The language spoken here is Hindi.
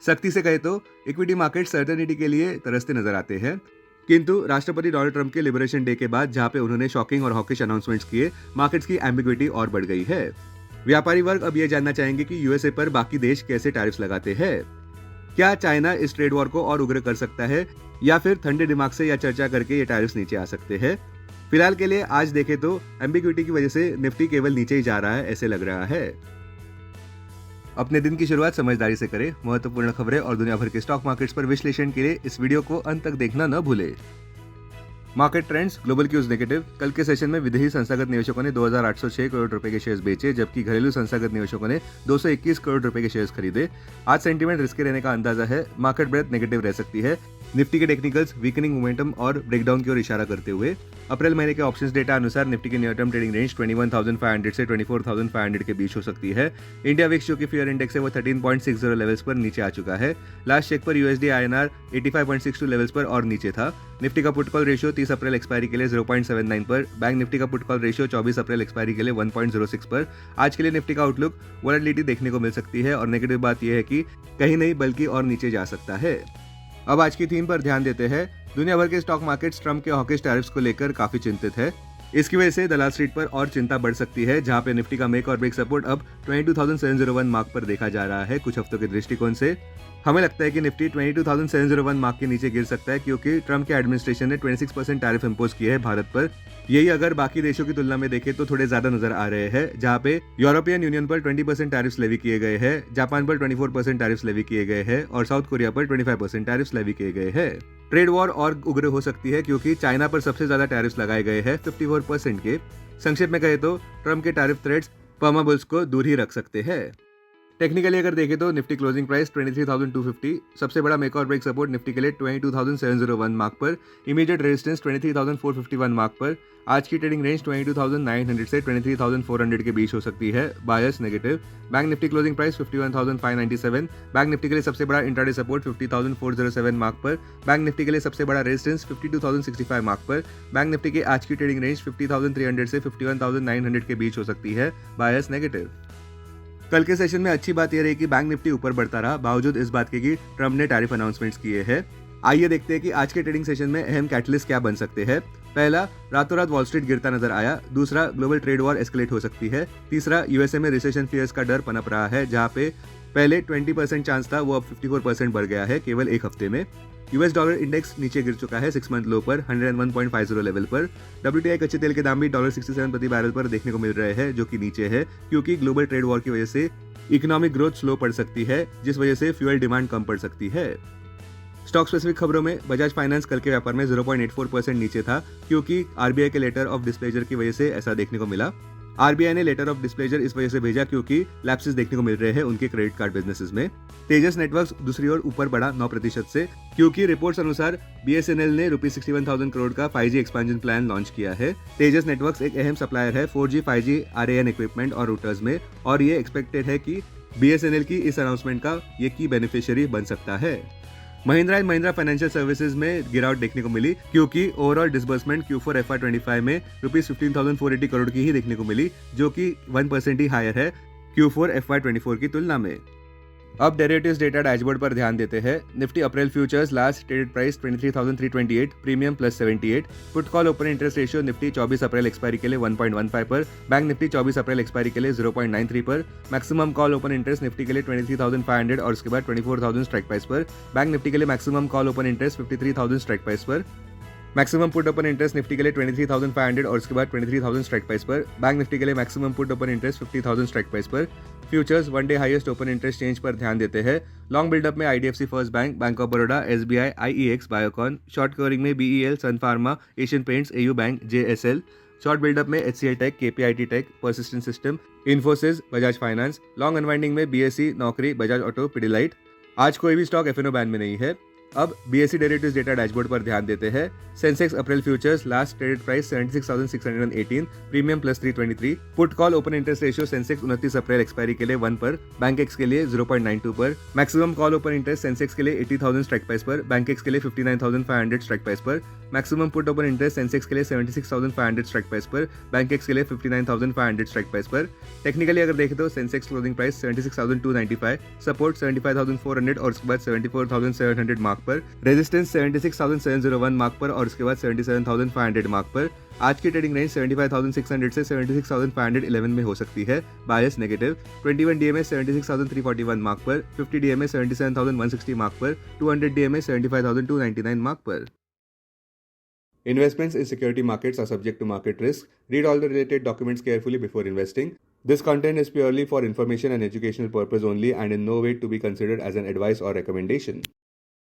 सख्ती से कहे तो इक्विटी मार्केट सर्टेनिटी के लिए तरसते नजर आते हैं, किंतु राष्ट्रपति डोनाल्ड ट्रंप के लिबरेशन डे के बाद जहां पे उन्होंने शॉकिंग और हॉकिश अनाउंसमेंट्स किए, मार्केट्स की एम्बिग्विटी और बढ़ गई है। व्यापारी वर्ग अब ये जानना चाहेंगे कि यूएसए पर बाकी देश कैसे टैरिफ्स लगाते हैं। क्या चाइना इस ट्रेड वॉर को और उग्र कर सकता है या फिर ठंडे दिमाग से या चर्चा करके ये टैरिफ्स नीचे आ सकते हैं। फिलहाल के लिए आज देखें तो एम्बिग्विटी की वजह से निफ्टी केवल नीचे ही जा रहा है ऐसे लग रहा है। अपने दिन की शुरुआत समझदारी से करें। महत्वपूर्ण खबरें और दुनिया भर के स्टॉक मार्केट्स पर विश्लेषण के लिए इस वीडियो को अंत तक देखना न भूलें। Market trends, global cues negative. कल के सेशन में विदेशी संस्थागत निवेशकों ने 2806 करोड़ रुपए के शेयर्स बेचे, जबकि घरेलू संस्थागत निवेशकों ने 221 करोड़ रुपए के शेयर्स खरीदे। आज सेंटीमेंट रिस्की रहने का अंदाजा है। मार्केट ब्रेथ नेगेटिव रह सकती है। निफ्टी के टेक्निकल्स वीकनिंग मोमेंटम और ब्रेकडाउन की ओर इशारा करते हुए अप्रैल महीने के ऑप्शंस डेटा अनुसार निफ्टी की नियर टर्म ट्रेडिंग रेंज 21,500 से 24,500 के बीच हो सकती है। इंडिया विक्स जो कि फियर इंडेक्स है वो 13.60 लेवल्स पर नीचे आ चुका है। लास्ट चेक पर यूएसडी INR 85.62 लेवल्स पर और नीचे था। निफ्टी का पुट कॉल रेशियो 30 अप्रैल एक्सपायरी के लिए 0.79 पर, बैंक निफ्टी का put call ratio 24 April expiry के लिए 1.06 पर। आज के लिए निफ्टी का आउटलुक वोलेटिलिटी देखने को मिल सकती है और नेगेटिव बात यह है कि कहीं नहीं बल्कि और नीचे जा सकता है। अब आज की थीम पर ध्यान देते हैं। दुनिया भर के स्टॉक मार्केट्स ट्रंप के हॉकिश टैरिफ्स को लेकर काफी चिंतित है। इसकी वजह से दलाल स्ट्रीट पर और चिंता बढ़ सकती है, जहां पे निफ्टी का मेक और ब्रेक सपोर्ट अब 22,701 मार्क पर देखा जा रहा है। कुछ हफ्तों के दृष्टिकोण से हमें लगता है कि निफ्टी 22,701 मार्क के नीचे गिर सकता है, क्योंकि ट्रंप के एडमिनिस्ट्रेशन ने 26% टैरिफ इंपोज किए हैं भारत पर। यही अगर बाकी देशों की तुलना में देखें तो थोड़े ज्यादा नजर आ रहे हैं, जहां पे यूरोपियन यूनियन पर 20% टैरिफ्स लेवी किए गए हैं, जापान पर 24% टैरिफ्स लेवी किए गए हैं और साउथ कोरिया पर 25% टैरिफ्स लेवी किए गए हैं। ट्रेड वॉर और उग्र हो सकती है, क्योंकि चाइना पर सबसे ज्यादा टैरिफ्स लगाए गए हैं 54% के। संक्षेप में कहे तो ट्रंप के टैरिफ थ्रेट्स पर्मा बुल्स को दूर ही रख सकते हैं। टेक्निकली अगर देखें तो निफ्टी क्लोजिंग प्राइस 23,250, सबसे बड़ा मेक और ब्रेक सपोर्ट निफ्टी के लिए 22,701 मार्क पर, इमीडिएट रेजिस्टेंस 23,451 मार्क पर। आज की ट्रेडिंग रेंज 22,900 से 23,400 के बीच हो सकती है, bias negative. Bank Nifty closing price 51,597, bank Nifty के लिए सबसे बड़ा इंट्राडे सपोर्ट 50,407 मार्क पर, बैंक निफ्टी के लिए सबसे बड़ा रेजिस्टेंस 52,065 मार्क पर। बैंक निफ्टी की आज की ट्रेडिंग रेंज 50,300 से 51,900 के बीच हो सकती है, बायस नेगेटिव। कल के सेशन में अच्छी बात यह रही कि बैंक निफ्टी ऊपर बढ़ता रहा, बावजूद इस बात के कि ट्रंप ने टैरिफ अनाउंसमेंट्स किए हैं। आइए देखते हैं कि आज के ट्रेडिंग सेशन में अहम कैटलिस्ट क्या बन सकते हैं। पहला, रातों रात वॉल स्ट्रीट गिरता नजर आया। दूसरा, ग्लोबल ट्रेड वॉर एस्केलेट हो सकती है। तीसरा, यूएसए में रिसेशन फियर्स का डर पनप रहा है, जहां पे पहले 20% चांस था वो अब 54% बढ़ गया है केवल एक हफ्ते में। यूएस डॉलर इंडेक्स नीचे गिर चुका है 6 मंथ लो पर 101.50 लेवल पर। WTI कच्चे तेल के दाम भी $67 प्रति बैरल पर देखने को मिल रहे हैं, जो कि नीचे है, क्योंकि ग्लोबल ट्रेड वॉर की वजह से इकोनॉमिक ग्रोथ स्लो पड़ सकती है, जिस वजह से फ्यूल डिमांड कम पड़ सकती है। स्टॉक स्पेसिफिक खबरों में बजाज फाइनेंस कल के व्यापार में 0.84% नीचे था, क्योंकि आरबीआई के लेटर ऑफ डिस्प्लेजर की वजह से ऐसा देखने को मिला। आरबीआई ने लेटर ऑफ डिस्प्लेजर इस वजह से भेजा क्योंकि लैप्सेस देखने को मिल रहे हैं उनके क्रेडिट कार्ड बिजनेसेस में। तेजस नेटवर्क्स दूसरी ओर ऊपर बढ़ा 9% से, क्योंकि रिपोर्ट्स अनुसार बीएसएनएल ने ₹61,000 करोड़ का 5G एक्सपेंशन प्लान लॉन्च किया है। तेजस नेटवर्क्स एक अहम सप्लायर है 4G 5G RAN इक्विपमेंट और रूटर्स में, और ये एक्सपेक्टेड है कि बीएसएनएल की इस अनाउंसमेंट का ये की बेनिफिशियरी बन सकता है। Mahindra and Mahindra financial services में गिरावट देखने को मिली, क्योंकि ओवरऑल डिसबर्समेंट Q4 FY25 में ₹15,480 करोड़ की ही देखने को मिली, जो कि 1% ही हायर है Q4 FY24 की तुलना में। अब डेरिवेटिव्स डेटा डैशबोर्ड पर ध्यान देते हैं। Nifty April futures last traded price 23,328, premium +78। Put call open interest ratio Nifty 24 April expiry के लिए 1.15 पर, बैंक निफ्टी 24 अप्रैल एक्सपायरी के लिए 0.93 पर। Maximum call open interest Nifty के लिए 23,500 और उसके बाद 24,000 स्ट्राइक प्राइस पर। बैंक निफ्टी के लिए maximum call open interest 53,000 strike price पर। Maximum put open interest Nifty के लिए 23,500 और उसके बाद 23,000 स्ट्राइक प्राइस पर। बैंक निफ्टी के लिए maximum put open interest 50,000 strike price पर। Futures one day highest open interest change पर ध्यान देते हैं। लॉन्ग बिल्डअप में IDFC First Bank, Bank of Baroda, SBI, IEX, Biocon. Short covering में BEL, Sun Pharma, Asian Paints, AU Bank, JSL। Short buildup में HCL Tech, KPIT Tech, Persistent System, Infosys, Bajaj Finance. Long unwinding में BSE, नौकरी, बजाज ऑटो, पिडिलाइट। आज कोई भी स्टॉक F&O बैन में नहीं है। अब BSE डेरिवेटिव्स डेटा डैशबोर्ड पर ध्यान देते हैं। Sensex April futures last traded price 76,618, premium +323। Put call open interest ratio Sensex 29 April expiry के लिए 1 पर, बैंक एक्स के लिए 0.92 पर। Maximum call open interest Sensex के लिए 80,000 स्ट्राइक प्राइस पर, बैंक एक्स के लिए 59,500 स्ट्राइक प्राइस पर। Maximum put open interest Sensex के लिए 76,500 स्ट्राइक प्राइस पर, बैंक एक्स के लिए 59,500 स्ट्राइक प्राइस पर। टेक्निकली अगर देखें तो सेंसेक्स क्लोजिंग प्राइस 76,295, सपोर्ट 75,400 और उसके बाद 74,700 मार्क पर, रेजिस्टेंस 76,701 मार्क पर और उसके बाद 77,500 मार्क पर। आज की ट्रेडिंग रेंज 75,600 से 76,511 में हो सकती है, बायस नेगेटिव। 21 DMA 76,341 मार्क पर, 50 DMA 77,160 मार्क पर, 200 DMA 75,299 मार्क पर। Investments in security markets are subject to market risk. Read all the related documents carefully before investing. This content is purely for information and educational purpose only and in no way to be considered as an advice or recommendation.